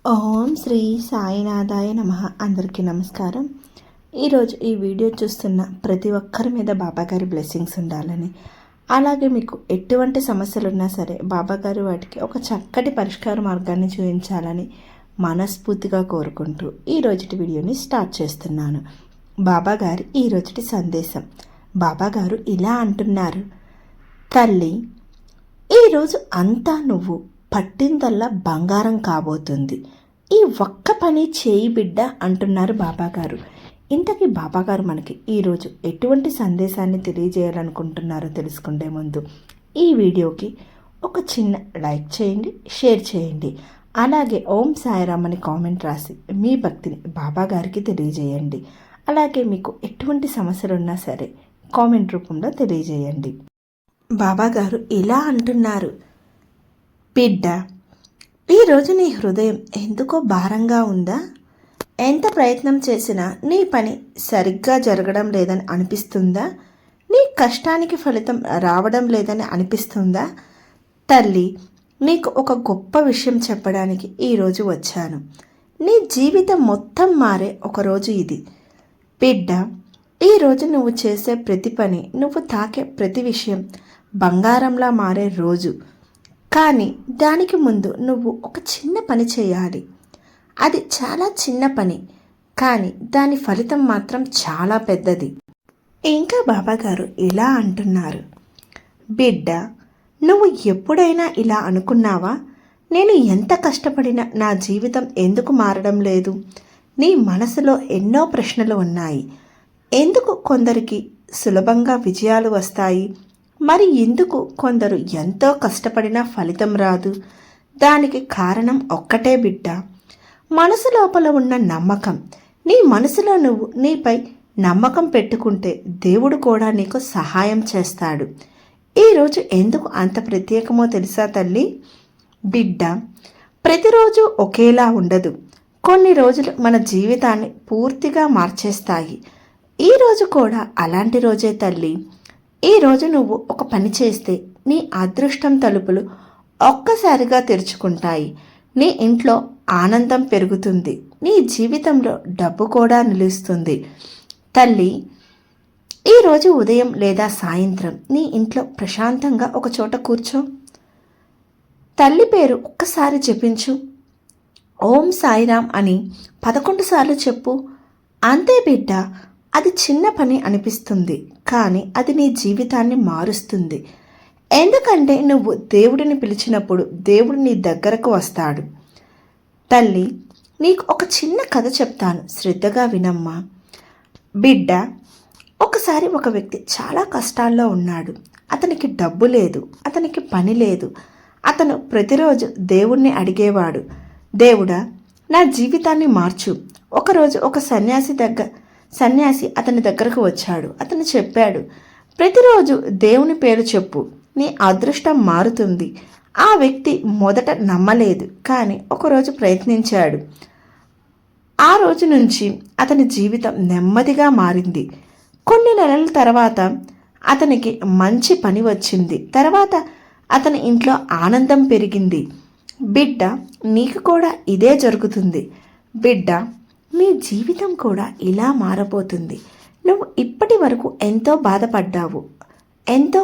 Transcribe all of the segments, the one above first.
ఓం శ్రీ సాయినాథాయ నమః. అందరికీ నమస్కారం. ఈరోజు ఈ వీడియో చూస్తున్న ప్రతి ఒక్కరి మీద బాబాగారి బ్లెస్సింగ్స్ ఉండాలని, అలాగే మీకు ఎటువంటి సమస్యలు ఉన్నా సరే బాబాగారు వాటికి ఒక చక్కటి పరిష్కార మార్గాన్ని చూపించాలని మనస్ఫూర్తిగా కోరుకుంటూ ఈ రోజుటి వీడియోని స్టార్ట్ చేస్తున్నాను. బాబాగారి ఈరోజుటి సందేశం. బాబాగారు ఇలా అంటున్నారు: తల్లి, ఈరోజు అంతా నువ్వు పట్టిందల్లా బంగారం కాబోతుంది. ఈ ఒక్క పని చేయి బిడ్డ అంటున్నారు బాబాగారు. ఇంతకీ బాబాగారు మనకి ఈరోజు ఎటువంటి సందేశాన్ని తెలియజేయాలనుకుంటున్నారో తెలుసుకుంటే ముందు ఈ వీడియోకి ఒక చిన్న లైక్ చేయండి, షేర్ చేయండి. అలాగే ఓం సాయిరామ్ అని కామెంట్ రాసి మీ భక్తిని బాబాగారికి తెలియజేయండి. అలాగే మీకు ఎటువంటి సమస్యలు ఉన్నా సరే కామెంట్ రూపంలో తెలియజేయండి. బాబాగారు ఇలా అంటున్నారు: బిడ్డ, ఈరోజు నీ హృదయం ఎందుకో భారంగా ఉందా? ఎంత ప్రయత్నం చేసినా నీ పని సరిగ్గా జరగడం లేదని అనిపిస్తుందా? నీ కష్టానికి ఫలితం రావడం లేదని అనిపిస్తుందా? తల్లి, నీకు ఒక గొప్ప విషయం చెప్పడానికి ఈరోజు వచ్చాను. నీ జీవితం మొత్తం మారే ఒకరోజు ఇది. బిడ్డ, ఈరోజు నువ్వు చేసే ప్రతి పని, నువ్వు తాకే ప్రతి విషయం బంగారంలా మారే రోజు. కానీ దానికి ముందు నువ్వు ఒక చిన్న పని చేయాలి. అది చాలా చిన్న పని, కానీ దాని ఫలితం మాత్రం చాలా పెద్దది. ఇంకా బాబాగారు ఇలా అంటున్నారు: బిడ్డ, నువ్వు ఎప్పుడైనా ఇలా అనుకున్నావా? నేను ఎంత కష్టపడినా నా జీవితం ఎందుకు మారడం లేదు? నీ మనసులో ఎన్నో ప్రశ్నలు ఉన్నాయి. ఎందుకు కొందరికి సులభంగా విజయాలు వస్తాయి, మరి ఎందుకు కొందరు ఎంతో కష్టపడినా ఫలితం రాదు? దానికి కారణం ఒక్కటే బిడ్డ, మనసు లోపల ఉన్న నమ్మకం. నీ మనసులో నువ్వు నీపై నమ్మకం పెట్టుకుంటే దేవుడు కూడా నీకు సహాయం చేస్తాడు. ఈరోజు ఎందుకు అంత ప్రత్యేకమో తెలుసా తల్లి? బిడ్డ, ప్రతిరోజు ఒకేలా ఉండదు. కొన్ని రోజులు మన జీవితాన్ని పూర్తిగా మార్చేస్తాయి. ఈరోజు కూడా అలాంటి రోజే తల్లి. ఈరోజు నువ్వు ఒక పని చేస్తే నీ అదృష్టం తలుపులు ఒక్కసారిగా తెరుచుకుంటాయి. నీ ఇంట్లో ఆనందం పెరుగుతుంది. నీ జీవితంలో డబ్బు కూడా నిలుస్తుంది. తల్లి, ఈరోజు ఉదయం లేదా సాయంత్రం నీ ఇంట్లో ప్రశాంతంగా ఒక చోట కూర్చో. తల్లి పేరు ఒక్కసారి జపించు. ఓం సాయిరామ్ అని 11 సార్లు చెప్పు. అంతే బిడ్డ. అది చిన్న పని అనిపిస్తుంది, కానీ అది నీ జీవితాన్ని మారుస్తుంది. ఎందుకంటే నువ్వు దేవుడిని పిలిచినప్పుడు దేవుడు నీ దగ్గరకు వస్తాడు. తల్లి, నీకు ఒక చిన్న కథ చెప్తాను, శ్రద్ధగా వినమ్మా. బిడ్డ, ఒకసారి ఒక వ్యక్తి చాలా కష్టాల్లో ఉన్నాడు. అతనికి డబ్బు లేదు, అతనికి పని లేదు. అతను ప్రతిరోజు దేవుణ్ణి అడిగేవాడు: దేవుడా, నా జీవితాన్ని మార్చు. ఒకరోజు ఒక సన్యాసి అతని దగ్గరకు వచ్చాడు. అతను చెప్పాడు: ప్రతిరోజు దేవుని పేరు చెప్పు, నీ అదృష్టం మారుతుంది. ఆ వ్యక్తి మొదట నమ్మలేదు, కానీ ఒకరోజు ప్రయత్నించాడు. ఆ రోజు నుంచి అతని జీవితం నెమ్మదిగా మారింది. కొన్ని నెలల తర్వాత అతనికి మంచి పని వచ్చింది. తర్వాత అతని ఇంట్లో ఆనందం పెరిగింది. బిడ్డ, నీకు కూడా ఇదే జరుగుతుంది. బిడ్డ, నీ జీవితం కూడా ఇలా మారబోతుంది. నువ్వు ఇప్పటి వరకు ఎంతో బాధపడ్డావు, ఎంతో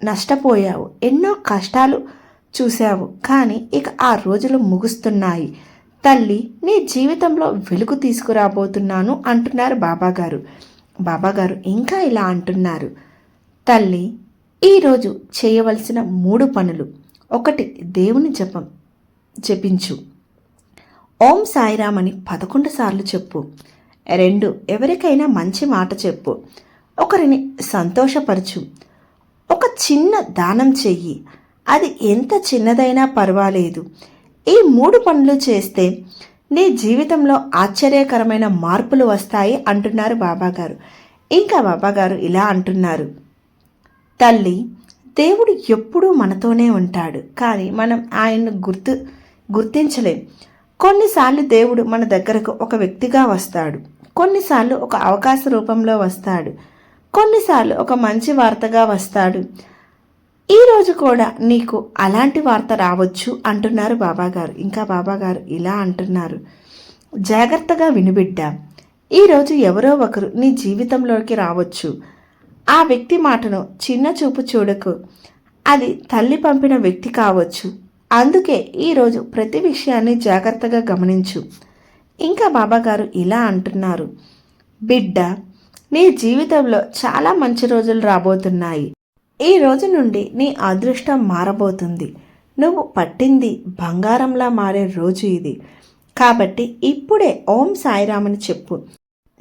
నష్టపోయావు, ఎన్నో కష్టాలు చూశావు. కానీ ఇక ఆ రోజులు ముగుస్తున్నాయి. తల్లి, నీ జీవితంలో వెలుగు తీసుకురాబోతున్నాను అంటున్నారు బాబాగారు. బాబాగారు ఇంకా ఇలా అంటున్నారు: తల్లి, ఈరోజు చేయవలసిన 3 పనులు. 1, దేవుని జపించు. ఓం సాయిరామ్ అని 11 సార్లు చెప్పు. 2, ఎవరికైనా మంచి మాట చెప్పు. ఒకరిని సంతోషపరచు. ఒక చిన్న దానం చెయ్యి. అది ఎంత చిన్నదైనా పర్వాలేదు. ఈ 3 పనులు చేస్తే నీ జీవితంలో ఆశ్చర్యకరమైన మార్పులు వస్తాయి అంటున్నారు బాబాగారు. ఇంకా బాబాగారు ఇలా అంటున్నారు: తల్లి, దేవుడు ఎప్పుడూ మనతోనే ఉంటాడు, కానీ మనం ఆయన్ను గుర్తించలేం. కొన్నిసార్లు దేవుడు మన దగ్గరకు ఒక వ్యక్తిగా వస్తాడు, కొన్నిసార్లు ఒక అవకాశ రూపంలో వస్తాడు, కొన్నిసార్లు ఒక మంచి వార్తగా వస్తాడు. ఈరోజు కూడా నీకు అలాంటి వార్త రావచ్చు అంటున్నారు బాబాగారు. ఇంకా బాబాగారు ఇలా అంటున్నారు, జాగ్రత్తగా వినుబిడ్డ, ఈరోజు ఎవరో ఒకరు నీ జీవితంలోకి రావచ్చు. ఆ వ్యక్తి మాటను చిన్న చూపు చూడకు. అది తల్లి పంపిన వ్యక్తి కావచ్చు. అందుకే ఈరోజు ప్రతి విషయాన్ని జాగ్రత్తగా గమనించు. ఇంకా బాబాగారు ఇలా అంటున్నారు, బిడ్డ, నీ జీవితంలో చాలా మంచి రోజులు రాబోతున్నాయి. ఈ రోజు నుండి నీ అదృష్టం మారబోతుంది. నువ్వు పట్టింది బంగారంలా మారే రోజు ఇది. కాబట్టి ఇప్పుడే ఓం సాయిరామని చెప్పు.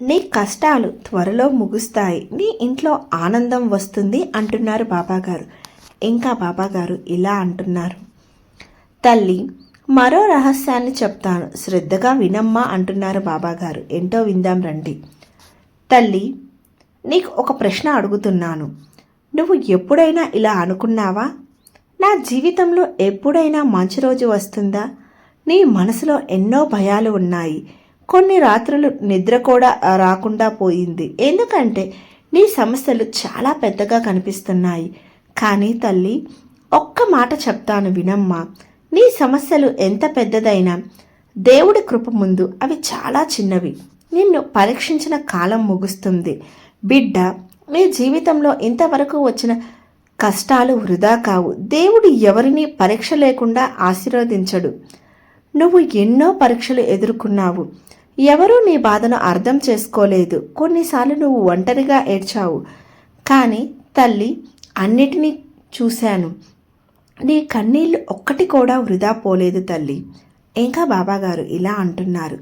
నీ కష్టాలు త్వరలో ముగుస్తాయి. నీ ఇంట్లో ఆనందం వస్తుంది అంటున్నారు బాబాగారు. ఇంకా బాబాగారు ఇలా అంటున్నారు, తల్లి, మరో రహస్యాన్ని చెప్తాను, శ్రద్ధగా వినమ్మా అంటున్నారు బాబాగారు. ఏంటో విందాం రండి. తల్లి, నీకు ఒక ప్రశ్న అడుగుతున్నాను. నువ్వు ఎప్పుడైనా ఇలా అనుకున్నావా? నా జీవితంలో ఎప్పుడైనా మంచి రోజు వస్తుందా? నీ మనసులో ఎన్నో భయాలు ఉన్నాయి. కొన్ని రాత్రులు నిద్ర కూడా రాకుండా పోయింది. ఎందుకంటే నీ సమస్యలు చాలా పెద్దగా కనిపిస్తున్నాయి. కానీ తల్లి, ఒక్క మాట చెప్తాను వినమ్మా. నీ సమస్యలు ఎంత పెద్దదైనా దేవుడి కృప ముందు అవి చాలా చిన్నవి. నిన్ను పరీక్షించిన కాలం ముగుస్తుంది. బిడ్డ, నీ జీవితంలో ఇంతవరకు వచ్చిన కష్టాలు వృధా కావు. దేవుడు ఎవరిని పరీక్ష లేకుండా ఆశీర్వదించడు. నువ్వు ఎన్నో పరీక్షలు ఎదుర్కొన్నావు. ఎవరూ నీ బాధను అర్థం చేసుకోలేదు. కొన్నిసార్లు నువ్వు ఒంటరిగా ఏడ్చావు. కానీ తల్లి, అన్నిటినీ చూశాను. నీ కన్నీళ్లు ఒక్కటి కూడా వృధా పోలేదు తల్లి. ఇంకా బాబాగారు ఇలా అంటున్నారు,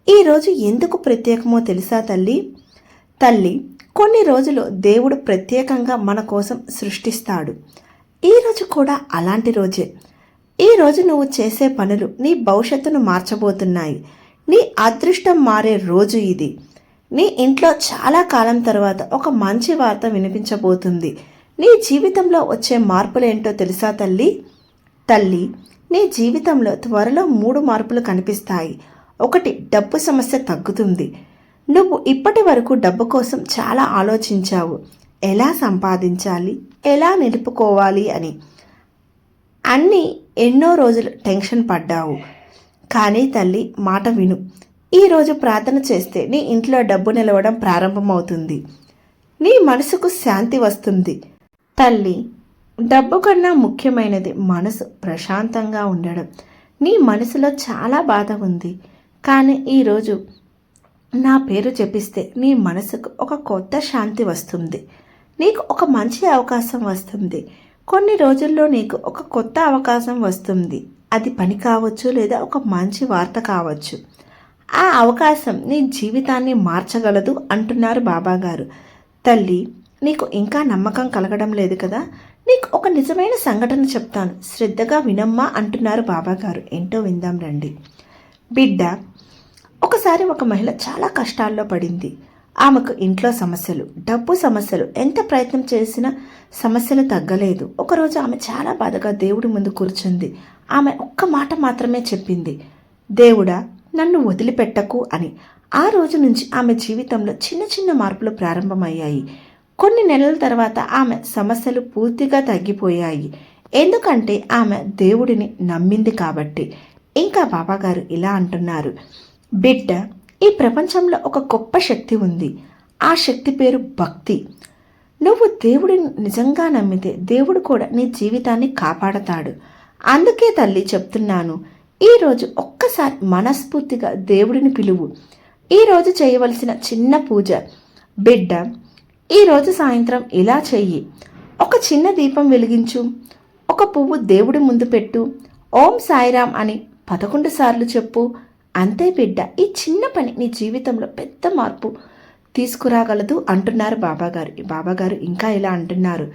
ఈరోజు ఎందుకు ప్రత్యేకమో తెలుసా తల్లి? తల్లి, కొన్ని రోజులు దేవుడు ప్రత్యేకంగా మన కోసం సృష్టిస్తాడు. ఈరోజు కూడా అలాంటి రోజే. ఈరోజు నువ్వు చేసే పనులు నీ భవిష్యత్తును మార్చబోతున్నాయి. నీ అదృష్టం మారే రోజు ఇది. నీ ఇంట్లో చాలా కాలం తర్వాత ఒక మంచి వార్త వినిపించబోతుంది. నీ జీవితంలో వచ్చే మార్పులేంటో తెలుసా తల్లి? తల్లి, నీ జీవితంలో త్వరలో 3 మార్పులు కనిపిస్తాయి. 1, డబ్బు సమస్య తగ్గుతుంది. నువ్వు ఇప్పటి వరకు డబ్బు కోసం చాలా ఆలోచించావు. ఎలా సంపాదించాలి, ఎలా నిలుపుకోవాలి అని ఎన్నో రోజులు టెన్షన్ పడ్డావు. కానీ తల్లి, మాట విను. ఈరోజు ప్రార్థన చేస్తే నీ ఇంట్లో డబ్బు నిలవడం ప్రారంభమవుతుంది. నీ మనసుకు శాంతి వస్తుంది. తల్లి, డబ్బు కన్నా ముఖ్యమైనది మనసు ప్రశాంతంగా ఉండడం. నీ మనసులో చాలా బాధ ఉంది. కానీ ఈరోజు నా పేరు జపిస్తే నీ మనసుకు ఒక కొత్త శాంతి వస్తుంది. నీకు ఒక మంచి అవకాశం వస్తుంది. కొన్ని రోజుల్లో నీకు ఒక కొత్త అవకాశం వస్తుంది. అది పని కావచ్చు, లేదా ఒక మంచి వార్త కావచ్చు. ఆ అవకాశం నీ జీవితాన్ని మార్చగలదు అంటున్నారు బాబాగారు. తల్లి, నీకు ఇంకా నమ్మకం కలగడం లేదు కదా? నీకు ఒక నిజమైన సంఘటన చెప్తాను, శ్రద్ధగా వినమ్మా అంటున్నారు బాబాగారు. ఏంటో విందాం రండి. బిడ్డ, ఒకసారి ఒక మహిళ చాలా కష్టాల్లో పడింది. ఆమెకు ఇంట్లో సమస్యలు, డబ్బు సమస్యలు, ఎంత ప్రయత్నం చేసినా సమస్యలు తగ్గలేదు. ఒకరోజు ఆమె చాలా బాధగా దేవుడి ముందు కూర్చుంది. ఆమె ఒక్క మాట మాత్రమే చెప్పింది, దేవుడా, నన్ను వదిలిపెట్టకు అని. ఆ రోజు నుంచి ఆమె జీవితంలో చిన్న చిన్న మార్పులు ప్రారంభమయ్యాయి. కొన్ని నెలల తర్వాత ఆమె సమస్యలు పూర్తిగా తగ్గిపోయాయి. ఎందుకంటే ఆమె దేవుడిని నమ్మింది కాబట్టి. ఇంకా బాబాగారు ఇలా అంటున్నారు, బిడ్డ, ఈ ప్రపంచంలో ఒక గొప్ప శక్తి ఉంది. ఆ శక్తి పేరు భక్తి. నువ్వు దేవుడిని నిజంగా నమ్మితే దేవుడు కూడా నీ జీవితాన్ని కాపాడతాడు. అందుకే తల్లి చెప్తున్నాను, ఈరోజు ఒక్కసారి మనస్ఫూర్తిగా దేవుడిని పిలువు. ఈరోజు చేయవలసిన చిన్న పూజ. బిడ్డ, ఈరోజు సాయంత్రం ఇలా చెయ్యి. ఒక చిన్న దీపం వెలిగించు. ఒక పువ్వు దేవుడి ముందు పెట్టు. ఓం సాయిరామ్ అని 11 సార్లు చెప్పు. అంతే బిడ్డ, ఈ చిన్న పని నీ జీవితంలో పెద్ద మార్పు తీసుకురాగలదు అంటున్నారు బాబాగారు. బాబాగారు ఇంకా ఇలా అంటున్నారు,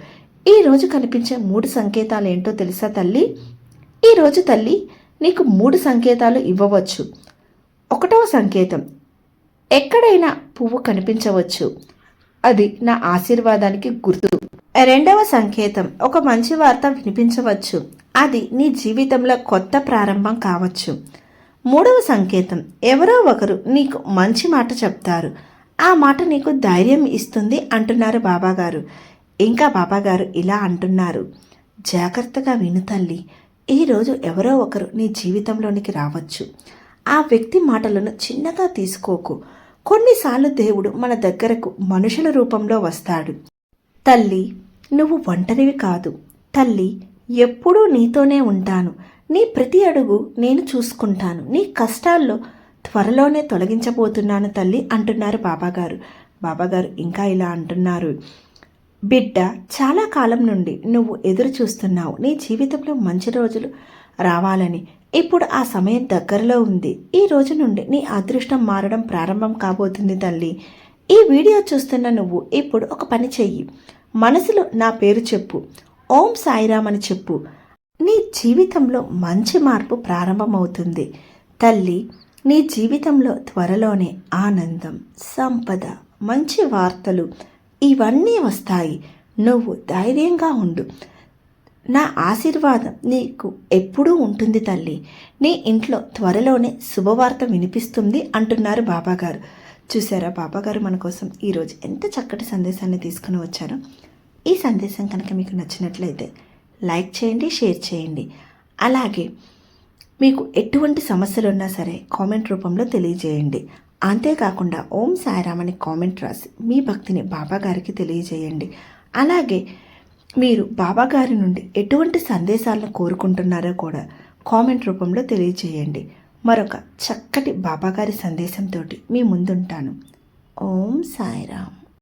ఈరోజు కనిపించే 3 సంకేతాలు ఏంటో తెలుసా తల్లి? ఈరోజు తల్లి నీకు 3 సంకేతాలు ఇవ్వవచ్చు. 1వ సంకేతం, ఎక్కడైనా పువ్వు కనిపించవచ్చు. అది నా ఆశీర్వాదానికి గుర్తు. 2వ సంకేతం, ఒక మంచి వార్త వినిపించవచ్చు. అది నీ జీవితంలో కొత్త ప్రారంభం కావచ్చు. 3వ సంకేతం, ఎవరో ఒకరు నీకు మంచి మాట చెప్తారు. ఆ మాట నీకు ధైర్యం ఇస్తుంది అంటున్నారు బాబాగారు. ఇంకా బాబాగారు ఇలా అంటున్నారు, జాగ్రత్తగా విను తల్లి. ఈరోజు ఎవరో ఒకరు నీ జీవితంలోనికి రావచ్చు. ఆ వ్యక్తి మాటలను చిన్నగా తీసుకోకు. కొన్నిసార్లు దేవుడు మన దగ్గరకు మనుషుల రూపంలో వస్తాడు. తల్లి, నువ్వు ఒంటరివి కాదు. తల్లి, ఎప్పుడూ నీతోనే ఉంటాను. నీ ప్రతి అడుగు నేను చూసుకుంటాను. నీ కష్టాల్లో త్వరలోనే తొలగించబోతున్నాను తల్లి అంటున్నారు బాబాగారు. బాబాగారు ఇంకా ఇలా అంటున్నారు, బిడ్డ, చాలా కాలం నుండి నువ్వు ఎదురు చూస్తున్నావు నీ జీవితంలో మంచి రోజులు రావాలని. ఇప్పుడు ఆ సమయం దగ్గరలో ఉంది. ఈ రోజు నుండి నీ అదృష్టం మారడం ప్రారంభం కాబోతుంది తల్లి. ఈ వీడియో చూస్తున్న నువ్వు ఇప్పుడు ఒక పని చెయ్యి. మనసులో నా పేరు చెప్పు, ఓం సాయిరామ్ అని చెప్పు. నీ జీవితంలో మంచి మార్పు ప్రారంభమవుతుంది తల్లి. నీ జీవితంలో త్వరలోనే ఆనందం, సంపద, మంచి వార్తలు ఇవన్నీ వస్తాయి. నువ్వు ధైర్యంగా ఉండు. నా ఆశీర్వాదం నీకు ఎప్పుడూ ఉంటుంది తల్లి. నీ ఇంట్లో త్వరలోనే శుభవార్త వినిపిస్తుంది అంటున్నారు బాబాగారు. చూసారా బాబాగారు మన కోసం ఈరోజు ఎంత చక్కటి సందేశాన్ని తీసుకుని వచ్చారో. ఈ సందేశం కనుక మీకు నచ్చినట్లయితే లైక్ చేయండి, షేర్ చేయండి. అలాగే మీకు ఎటువంటి సమస్యలు ఉన్నా సరే కామెంట్ రూపంలో తెలియజేయండి. అంతేకాకుండా ఓం సాయిరామ్ అని కామెంట్ రాసి మీ భక్తిని బాబాగారికి తెలియజేయండి. అలాగే మీరు బాబాగారి నుండి ఎటువంటి సందేశాలను కోరుకుంటున్నారో కూడా కామెంట్ రూపంలో తెలియజేయండి. మరొక చక్కటి బాబాగారి సందేశంతో మీ ముందుంటాను. ఓం సాయిరామ్.